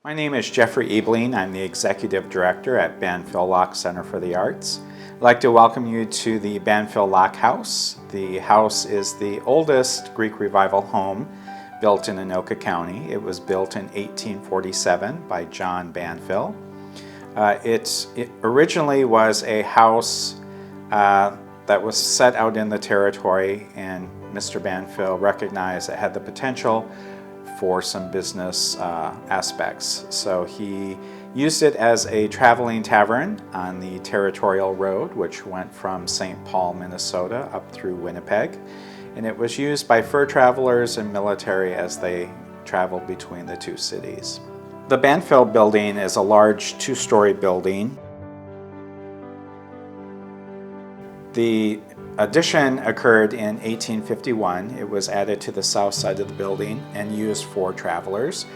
My name is Jeffrey Ebeling. I'm the Executive Director at Banfill-Locke Center for the Arts. I'd like to welcome you to the Banfill-Locke House. The house is the oldest Greek Revival home built in Anoka County. It was built in 1847 by John Banfill. It originally was a house that was set out in the territory, and Mr. Banfill recognized it had the potential for some business aspects. So he used it as a traveling tavern on the Territorial Road, which went from St. Paul, Minnesota up through Winnipeg. And it was used by fur travelers and military as they traveled between the two cities. The Banfill building is a large two-story building. The addition occurred in 1851. It was added to the south side of the building and used for travelers.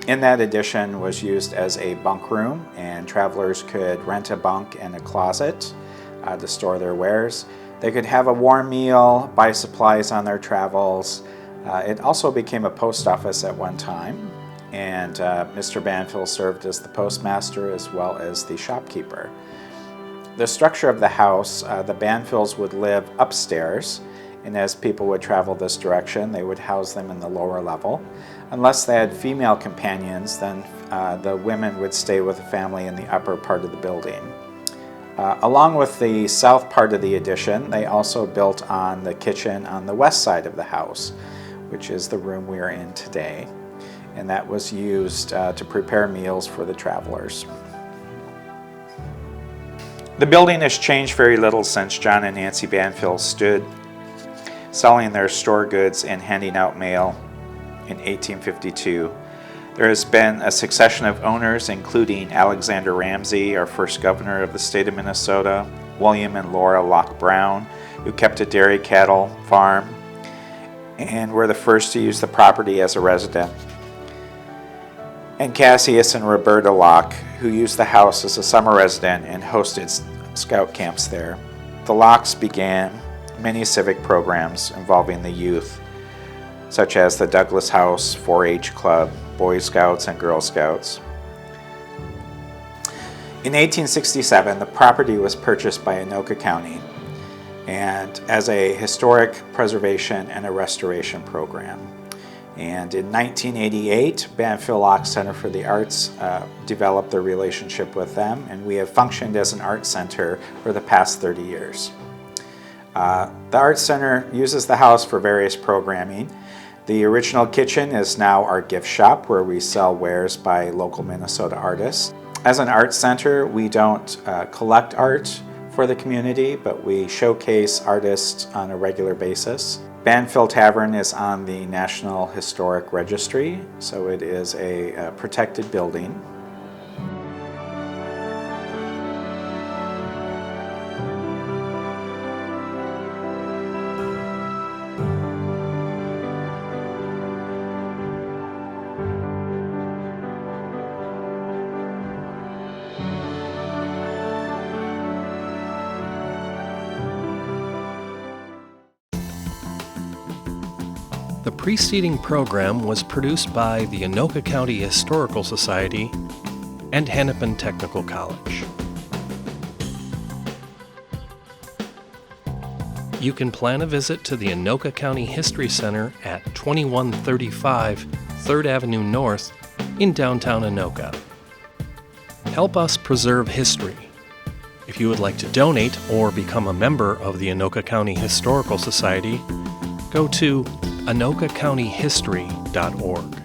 In that addition was used as a bunk room, and travelers could rent a bunk and a closet to store their wares. They could have a warm meal, buy supplies on their travels. It also became a post office at one time, and Mr. Banfill served as the postmaster as well as the shopkeeper. The structure of the house, the Banfills would live upstairs, and as people would travel this direction, they would house them in the lower level. Unless they had female companions, then the women would stay with the family in the upper part of the building. Along with the south part of the addition, they also built on the kitchen on the west side of the house, which is the room we are in today, and that was used to prepare meals for the travelers. The building has changed very little since John and Nancy Banfill stood selling their store goods and handing out mail in 1852. There has been a succession of owners, including Alexander Ramsey, our first governor of the state of Minnesota, William and Laura Locke Brown, who kept a dairy cattle farm and were the first to use the property as a resident, and Cassius and Roberta Locke, who used the house as a summer resident and hosted scout camps there. The Lockes began many civic programs involving the youth, such as the Douglas House 4-H Club, Boy Scouts, and Girl Scouts. In 1867, the property was purchased by Anoka County and as a historic preservation and a restoration program. And in 1988, Banfill-Locke Center for the Arts developed their relationship with them, and we have functioned as an art center for the past 30 years. The Art Center uses the house for various programming. The original kitchen is now our gift shop, where we sell wares by local Minnesota artists. As an art center, we don't collect art for the community, but we showcase artists on a regular basis. Banfill Tavern is on the National Historic Registry, so it is a protected building. The preceding program was produced by the Anoka County Historical Society and Hennepin Technical College. You can plan a visit to the Anoka County History Center at 2135 3rd Avenue North in downtown Anoka. Help us preserve history. If you would like to donate or become a member of the Anoka County Historical Society, go to anokacountyhistory.org.